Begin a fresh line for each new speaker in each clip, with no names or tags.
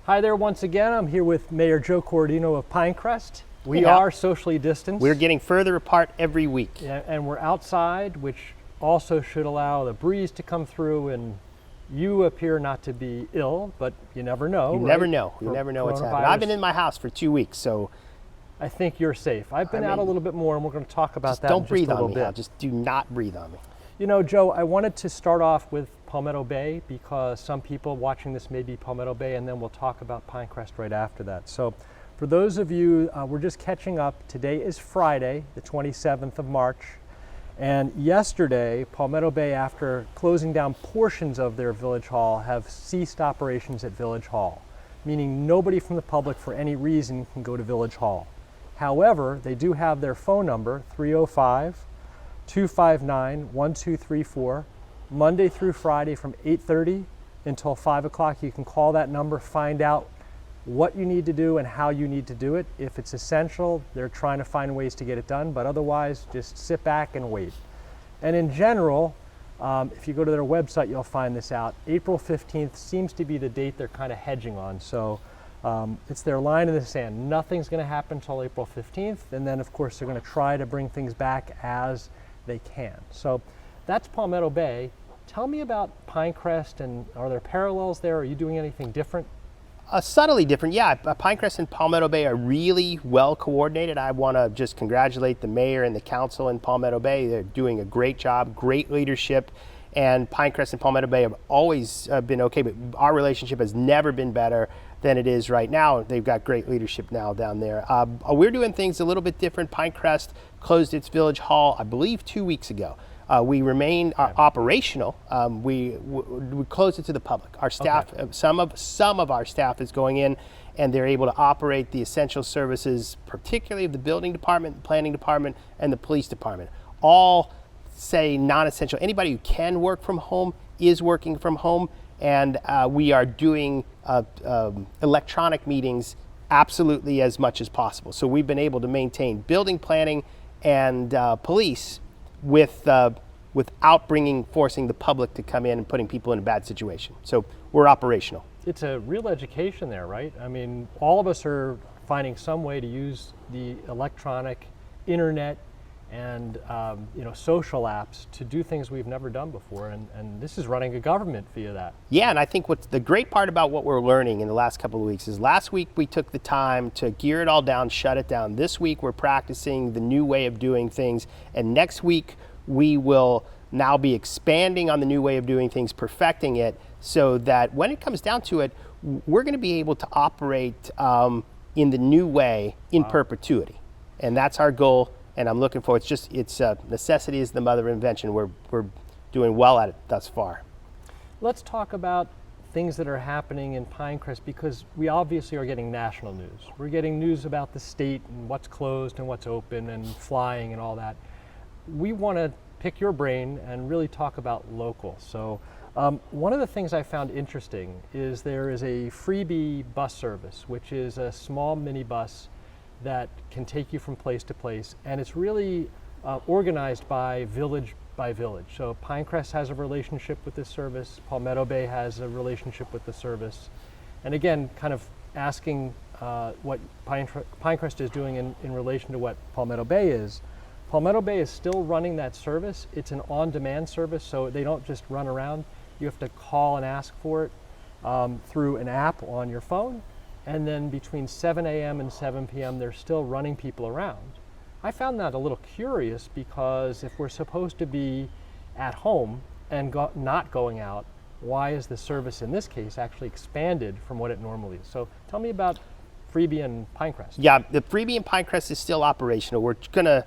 Hi there once again. I'm here with Mayor Joe Corradino of Pinecrest. We
Yeah.
are socially distanced.
We're getting further apart every week.
And we're outside, which also should allow the breeze to come through, and you appear not to be ill, but you never know.
You
right?
never know. You never know what's happening. I've been in my house for 2 weeks, so
I think you're safe. I've been out a little bit more, and we're going to talk about that
don't breathe
in just a
on
little
me.
bit.
Just do not breathe on me.
You know, Joe, I wanted to start off with Palmetto Bay because some people watching this may be Palmetto Bay, and then we'll talk about Pinecrest right after that. So for those of you, we're just catching up. Today is Friday, the 27th of March. And yesterday, Palmetto Bay, after closing down portions of their village hall, have ceased operations at Village Hall, meaning nobody from the public for any reason can go to Village Hall. However, they do have their phone number, 305-259-1234, Monday through Friday from 8:30 until 5 o'clock. You can call that number, find out what you need to do and how you need to do it. If it's essential, they're trying to find ways to get it done, but otherwise, just sit back and wait. And in general, if you go to their website, you'll find this out. April 15th seems to be the date they're kind of hedging on. So it's their line in the sand. Nothing's going to happen until April 15th. And then, of course, they're going to try to bring things back as they can. So that's Palmetto Bay. Tell me about Pinecrest, and are there parallels there? Are you doing anything different?
Subtly different, yeah. Pinecrest and Palmetto Bay are really well coordinated. I want to just congratulate the mayor and the council in Palmetto Bay. They're doing a great job, great leadership. And Pinecrest and Palmetto Bay have always been okay, but our relationship has never been better than it is right now. They've got great leadership now down there. We're doing things a little bit different. Pinecrest closed its village hall, I believe, 2 weeks ago. We remain operational. We closed it to the public. Our staff, some of our staff is going in, and they're able to operate the essential services, particularly of the building department, the planning department, and the police department. All say non-essential. Anybody who can work from home is working from home, and we are doing electronic meetings absolutely as much as possible. So we've been able to maintain building planning and police without forcing the public to come in and putting people in a bad situation. So we're operational.
It's a real education there, right? I mean, all of us are finding some way to use the electronic internet and social apps to do things we've never done before, and this is running a government via that.
Yeah, and I think what's the great part about what we're learning in the last couple of weeks is last week we took the time to gear it all down, shut it down. This week we're practicing the new way of doing things, and next week we will now be expanding on the new way of doing things, perfecting it, so that when it comes down to it, we're going to be able to operate in the new way in perpetuity, and that's our goal. And I'm looking for it's necessity is the mother of invention. We're doing well at it thus far.
Let's talk about things that are happening in Pinecrest, because we obviously are getting national news. We're getting news about the state and what's closed and what's open and flying and all that. We want to pick your brain and really talk about local. So one of the things I found interesting is there is a Freebie Bus service, which is a small minibus that can take you from place to place, and it's really organized by village by village. So Pinecrest has a relationship with this service, Palmetto Bay has a relationship with the service, and again, kind of asking what Pinecrest is doing in relation to what Palmetto Bay is. Palmetto Bay is still running that service. It's an on-demand service, so they don't just run around. You have to call and ask for it through an app on your phone. And then between 7 a.m. and 7 p.m., they're still running people around. I found that a little curious, because if we're supposed to be at home and not going out, why is the service in this case actually expanded from what it normally is? So tell me about Freebie and Pinecrest.
Yeah, the Freebie and Pinecrest is still operational. We're gonna,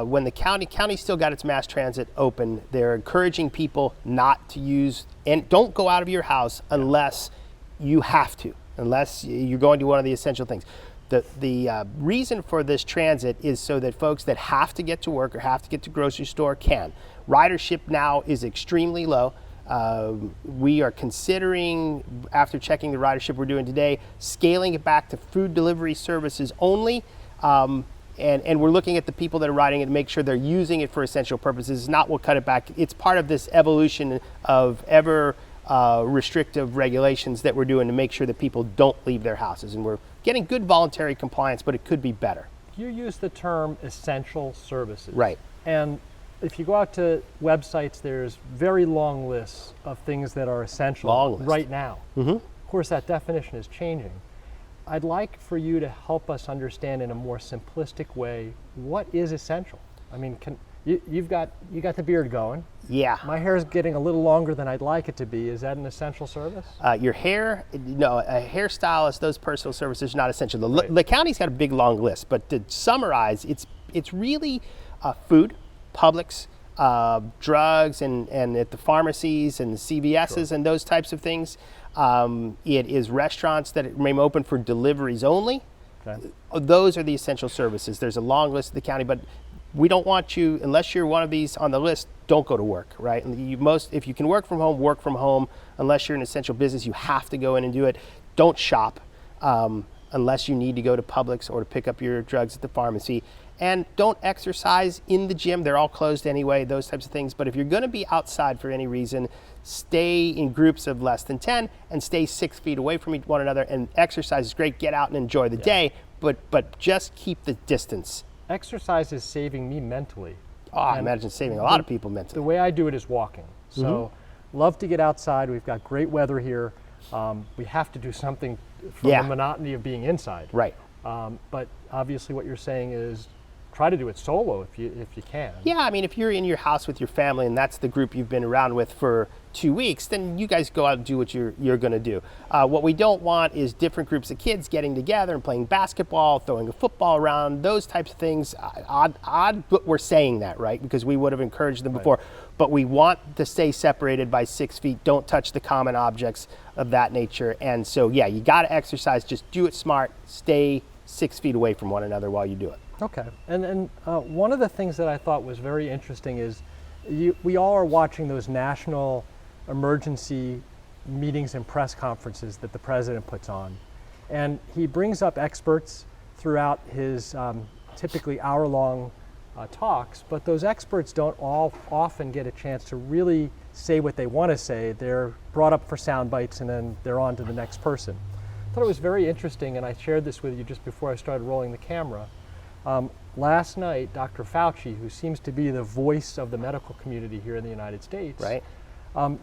when the county still got its mass transit open, they're encouraging people not to use, and don't go out of your house unless you have to. Unless you're going to one of the essential things. The reason for this transit is so that folks that have to get to work or have to get to grocery store can. Ridership now is extremely low. We are considering, after checking the ridership we're doing today, scaling it back to food delivery services only. And we're looking at the people that are riding it to make sure they're using it for essential purposes. It's not what cut it back. It's part of this evolution of ever restrictive regulations that we're doing to make sure that people don't leave their houses. And we're getting good voluntary compliance, but it could be better.
You use the term essential services.
Right.
And if you go out to websites, there's very long lists of things that are essential right now. Of course, that definition is changing. I'd like for you to help us understand in a more simplistic way, what is essential? I mean, you got the beard going.
Yeah.
My hair is getting a little longer than I'd like it to be. Is that an essential service?
Your hair, no, a hairstylist, those personal services are not essential. The county's got a big long list, but to summarize, it's really food, Publix, drugs, and at the pharmacies and the CVS's and those types of things. It is restaurants that remain open for deliveries only. Okay. Those are the essential services. There's a long list of the county, but we don't want you, unless you're one of these on the list, don't go to work, right? If you can work from home, work from home. Unless you're an essential business, you have to go in and do it. Don't shop unless you need to go to Publix or to pick up your drugs at the pharmacy. And don't exercise in the gym. They're all closed anyway, those types of things. But if you're going to be outside for any reason, stay in groups of less than 10 and stay 6 feet away from one another. And exercise is great. Get out and enjoy the day, but just keep the distance.
Exercise is saving me mentally.
Oh, I imagine saving a lot of people mentally.
The way I do it is walking. So love to get outside. We've got great weather here. We have to do something from the monotony of being inside.
Right.
But obviously what you're saying is try to do it solo if you can.
Yeah, I mean, if you're in your house with your family and that's the group you've been around with for 2 weeks, then you guys go out and do what you're going to do. What we don't want is different groups of kids getting together and playing basketball, throwing a football around, those types of things. Odd, but we're saying that, right? Because we would have encouraged them before. But we want to stay separated by 6 feet. Don't touch the common objects of that nature. And so, yeah, you got to exercise. Just do it smart. Stay 6 feet away from one another while you do it.
Okay, and one of the things that I thought was very interesting is we all are watching those national emergency meetings and press conferences that the president puts on. And he brings up experts throughout his typically hour-long talks, but those experts don't often get a chance to really say what they want to say. They're brought up for sound bites and then they're on to the next person. I thought it was very interesting, and I shared this with you just before I started rolling the camera. Last night, Dr. Fauci, who seems to be the voice of the medical community here in the United States,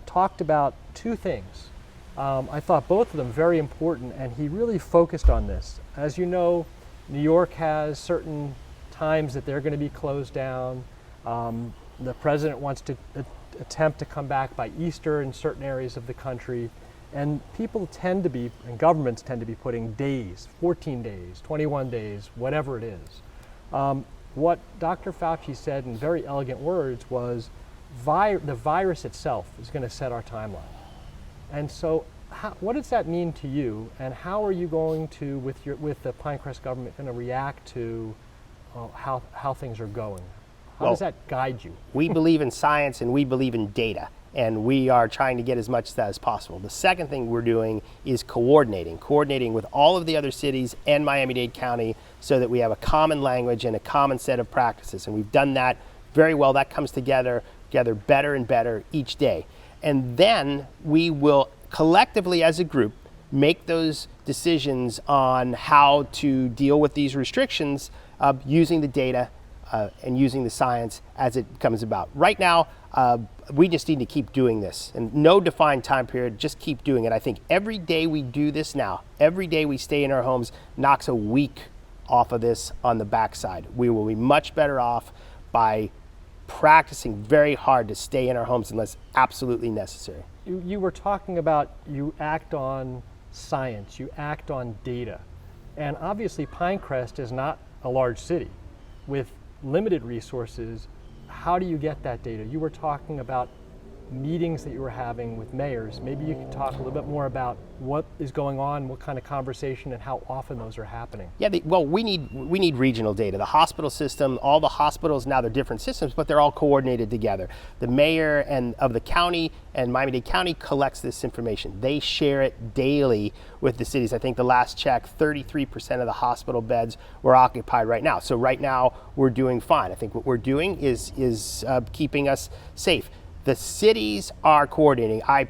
talked about two things. I thought both of them very important, and he really focused on this. As you know, New York has certain times that they're going to be closed down. The president wants to attempt to come back by Easter in certain areas of the country. And people tend to be, and governments tend to be putting days, 14 days, 21 days, whatever it is. What Dr. Fauci said in very elegant words was, the virus itself is going to set our timeline. And so what does that mean to you, and how are you going to, with the Pinecrest government, going to react to how things are going? How does that guide you?
We believe in science and we believe in data, and we are trying to get as much of that as possible. The second thing we're doing is coordinating with all of the other cities and Miami-Dade County so that we have a common language and a common set of practices. And we've done that very well. That comes together better and better each day. And then we will collectively as a group make those decisions on how to deal with these restrictions using the data and using the science as it comes about. Right now, we just need to keep doing this, and no defined time period, just keep doing it. I think every day we do this now, every day we stay in our homes knocks a week off of this on the backside. We will be much better off by practicing very hard to stay in our homes unless absolutely necessary.
You were talking about you act on science, you act on data, and obviously Pinecrest is not a large city with limited resources. How do you get that data? You were talking about meetings that you were having with mayors. Maybe you could talk a little bit more about what is going on, what kind of conversation, and how often those are happening.
Yeah, well, we need regional data. The hospital system, all the hospitals now, they're different systems, but they're all coordinated together. The mayor and of the county and Miami-Dade County collects this information. They share it daily with the cities. I think the last check, 33% of the hospital beds were occupied right now. So right now we're doing fine. I think what we're doing is keeping us safe. The cities are coordinating. I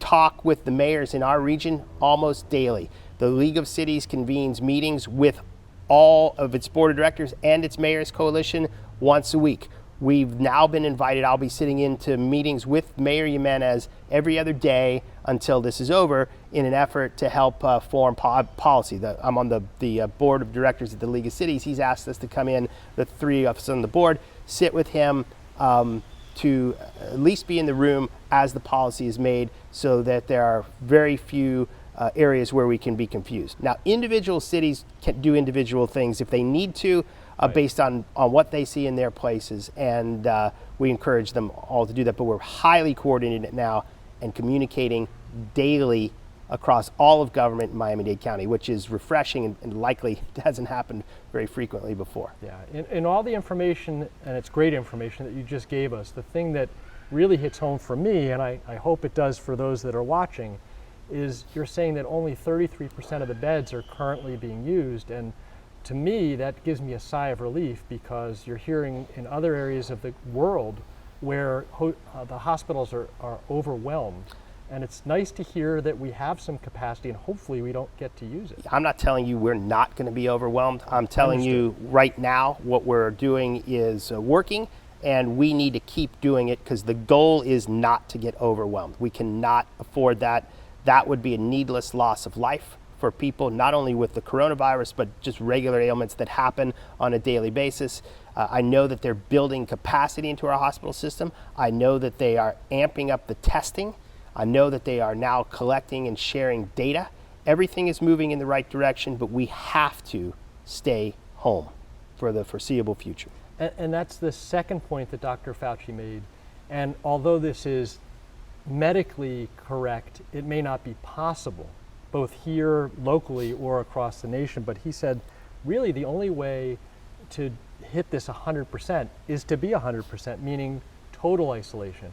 talk with the mayors in our region almost daily. The League of Cities convenes meetings with all of its board of directors and its mayors coalition once a week. We've now been invited. I'll be sitting into meetings with Mayor Jimenez every other day until this is over in an effort to help form policy. I'm on the board of directors at the League of Cities. He's asked us to come in, the three of us on the board, sit with him to at least be in the room as the policy is made, so that there are very few areas where we can be confused. Now, individual cities can do individual things if they need to, based on what they see in their places, and we encourage them all to do that. But we're highly coordinated now and communicating daily across all of government in Miami-Dade County, which is refreshing and likely hasn't happened very frequently before.
Yeah, in all the information, and it's great information that you just gave us, the thing that really hits home for me, and I hope it does for those that are watching, is you're saying that only 33% of the beds are currently being used, and to me that gives me a sigh of relief, because you're hearing in other areas of the world where the hospitals are overwhelmed, and it's nice to hear that we have some capacity and hopefully we don't get to use it.
I'm not telling you we're not going to be overwhelmed. I'm telling you right now what we're doing is working, and we need to keep doing it because the goal is not to get overwhelmed. We cannot afford that. That would be a needless loss of life for people, not only with the coronavirus, but just regular ailments that happen on a daily basis. I know that they're building capacity into our hospital system. I know that they are amping up the testing. I know that they are now collecting and sharing data. Everything is moving in the right direction, but we have to stay home for the foreseeable future.
And that's the second point that Dr. Fauci made. And although this is medically correct, it may not be possible, both here locally or across the nation. But he said, really the only way to hit this 100% is to be 100%, meaning total isolation.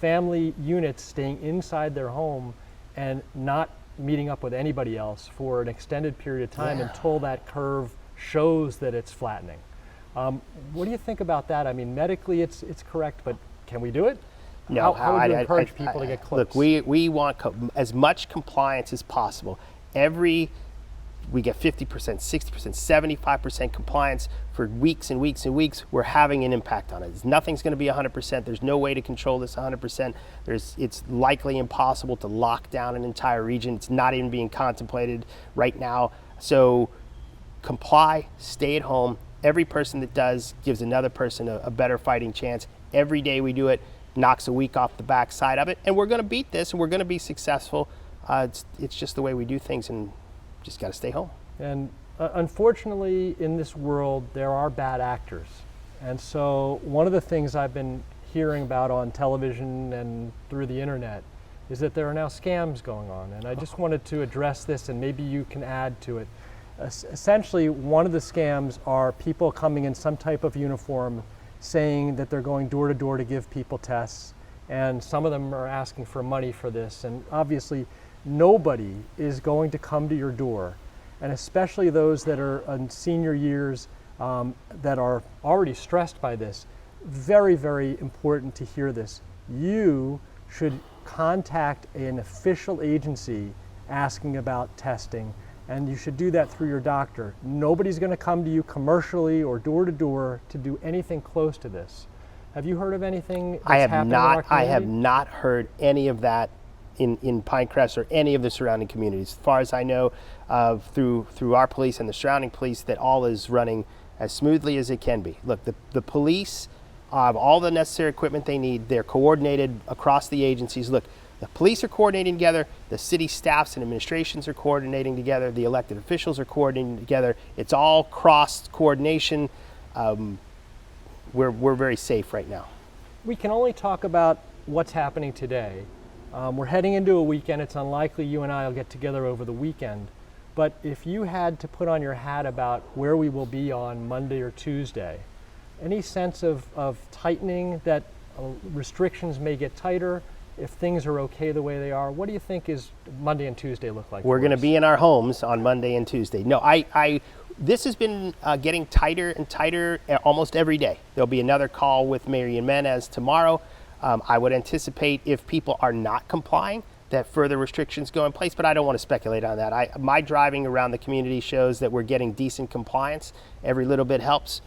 Family units staying inside their home and not meeting up with anybody else for an extended period of time until that curve shows that it's flattening. What do you think about that? I mean, medically it's correct, but can we do it?
No,
how would you encourage people to get close?
Look, we want as much compliance as possible. We get 50%, 60%, 75% compliance for weeks and weeks and weeks. We're having an impact on it. Nothing's going to be 100%. There's no way to control this 100%. It's likely impossible to lock down an entire region. It's not even being contemplated right now. So comply, stay at home. Every person that does gives another person a better fighting chance. Every day we do it knocks a week off the backside of it, and we're going to beat this and we're going to be successful. It's just the way we do things, and just got to stay home.
And unfortunately, in this world, there are bad actors. And so one of the things I've been hearing about on television and through the internet is that there are now scams going on. And I just wanted to address this, and maybe you can add to it. Essentially, one of the scams are people coming in some type of uniform saying that they're going door to door to give people tests. And some of them are asking for money for this. And obviously, nobody is going to come to your door, and especially those that are in senior years that are already stressed by this. Very, very important to hear this. You should contact an official agency asking about testing, and you should do that through your doctor. Nobody's going to come to you commercially or door to door to do anything close to this. Have you heard of anything that's happening in our community?
I have not heard any of that in Pinecrest or any of the surrounding communities. As far as I know, through our police and the surrounding police, that all is running as smoothly as it can be. Look, the police have all the necessary equipment they need. They're coordinated across the agencies. Look, the police are coordinating together, the city staffs and administrations are coordinating together, the elected officials are coordinating together. It's all cross coordination. We're very safe right now.
We can only talk about what's happening today. We're heading into a weekend. It's unlikely you and I will get together over the weekend. But if you had to put on your hat about where we will be on Monday or Tuesday, any sense of tightening, that restrictions may get tighter, if things are okay the way they are? What do you think is Monday and Tuesday look like?
We're going to be in our homes on Monday and Tuesday. No, this has been getting tighter and tighter almost every day. There'll be another call with Mayor Jimenez tomorrow. I would anticipate if people are not complying, that further restrictions go in place, but I don't want to speculate on that. My driving around the community shows that we're getting decent compliance. Every little bit helps.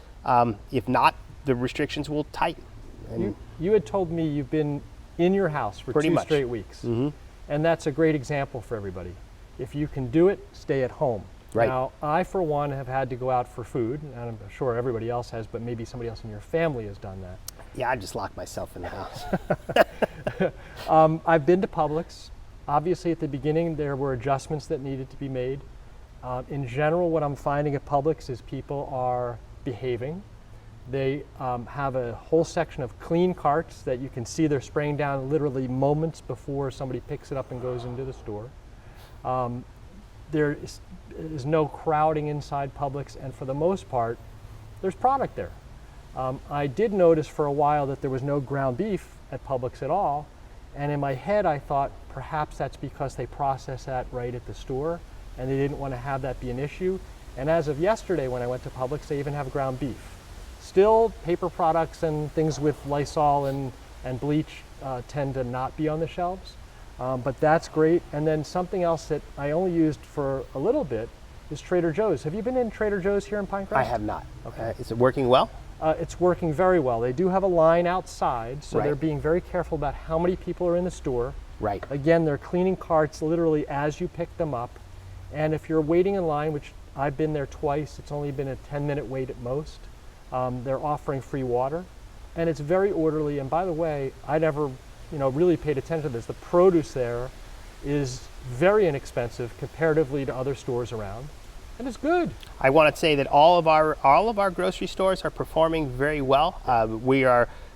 If not, the restrictions will tighten. And
you had told me you've been in your house for
Pretty
2
much.
straight weeks. And that's a great example for everybody. If you can do it, stay at home.
Right.
Now, I, for one, have had to go out for food, and I'm sure everybody else has, but maybe somebody else in your family has done that.
yeah, I just lock myself in the house.
I've been to Publix. Obviously, at the beginning, there were adjustments that needed to be made. In general, what I'm finding at Publix is people are behaving. They have a whole section of clean carts that you can see they're spraying down literally moments before somebody picks it up and goes into the store. There is no crowding inside Publix, and for the most part, there's product there. I did notice for a while that there was no ground beef at Publix at all, and in my head I thought perhaps that's because they process that right at the store and they didn't want to have that be an issue. And as of yesterday when I went to Publix, they even have ground beef. Still, paper products and things with Lysol and bleach tend to not be on the shelves, but that's great. And then something else that I only used for a little bit is Trader Joe's. Have you been in Trader Joe's here in Pinecrest?
I have not.
Okay.
Is it working well?
It's working very well. They do have a line outside, so
Right.
they're being very careful about how many people are in the store.
Right.
Again, they're cleaning carts literally as you pick them up. And if you're waiting in line, which I've been there twice, it's only been a 10-minute wait at most. They're offering free water, and it's very orderly. And by the way, I never, really paid attention to this. The produce there is very inexpensive comparatively to other stores around, and it's good.
I want to say that all of our grocery stores are performing very well.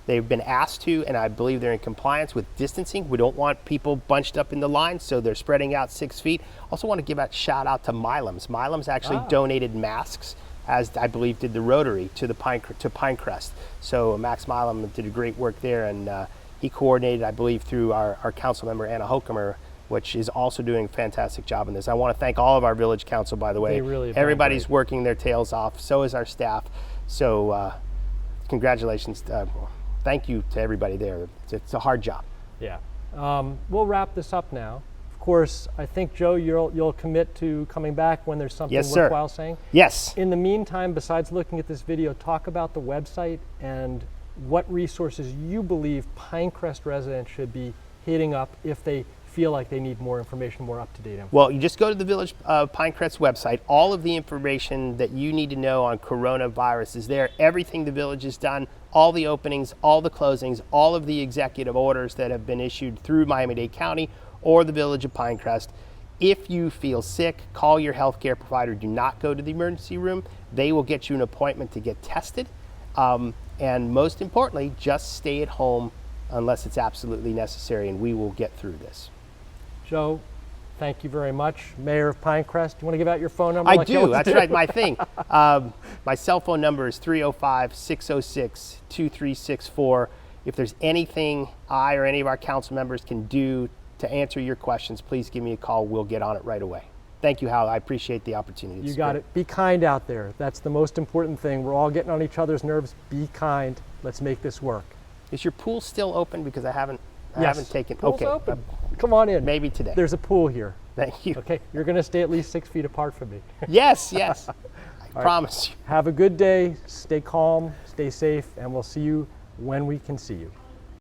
They've been asked to, and I believe they're in compliance with distancing. We don't want people bunched up in the line, so they're spreading out 6 feet. Also want to give a shout out to Milam's. Milam's actually donated masks, as I believe did the Rotary, to Pinecrest. So Max Milam did a great work there, and he coordinated, I believe, through our council member Anna Hokemer, which is also doing a fantastic job in this. I want to thank all of our village council, by the way.
They really have done
Everybody's
great.
working their tails off. So is our staff. So congratulations. Thank you to everybody there. It's a hard job.
Yeah. We'll wrap this up now. Of course, I think, Joe, you'll commit to coming back when there's something
Yes, sir.
worthwhile saying.
Yes.
In the meantime, besides looking at this video, talk about the website and what resources you believe Pinecrest residents should be hitting up if they feel like they need more information, more up-to-date info.
Well, you just go to the Village Pinecrest website. All of the information that you need to know on coronavirus is there. Everything the village has done, all the openings, all the closings, all of the executive orders that have been issued through Miami-Dade County or the Village of Pinecrest. If you feel sick, call your healthcare provider. Do not go to the emergency room. They will get you an appointment to get tested. And most importantly, just stay at home unless it's absolutely necessary, and we will get through this.
Joe, thank you very much. Mayor of Pinecrest, you want to give out your phone number?
I
like you
do.
always
That's right. My thing. My cell phone number is 305-606-2364. If there's anything I or any of our council members can do to answer your questions, please give me a call. We'll get on it right away. Thank you, Hal. I appreciate the opportunity.
You got it. Be kind out there. That's the most important thing. We're all getting on each other's nerves. Be kind. Let's make this work.
Is your pool still open? Because I haven't taken.
Pool's
Okay.
open. Come on in.
Maybe today.
There's a pool here.
Thank you.
Okay, you're going to stay at least 6 feet apart from me.
Yes. I promise you.
Have a good day. Stay calm. Stay safe, and we'll see you when we can see you.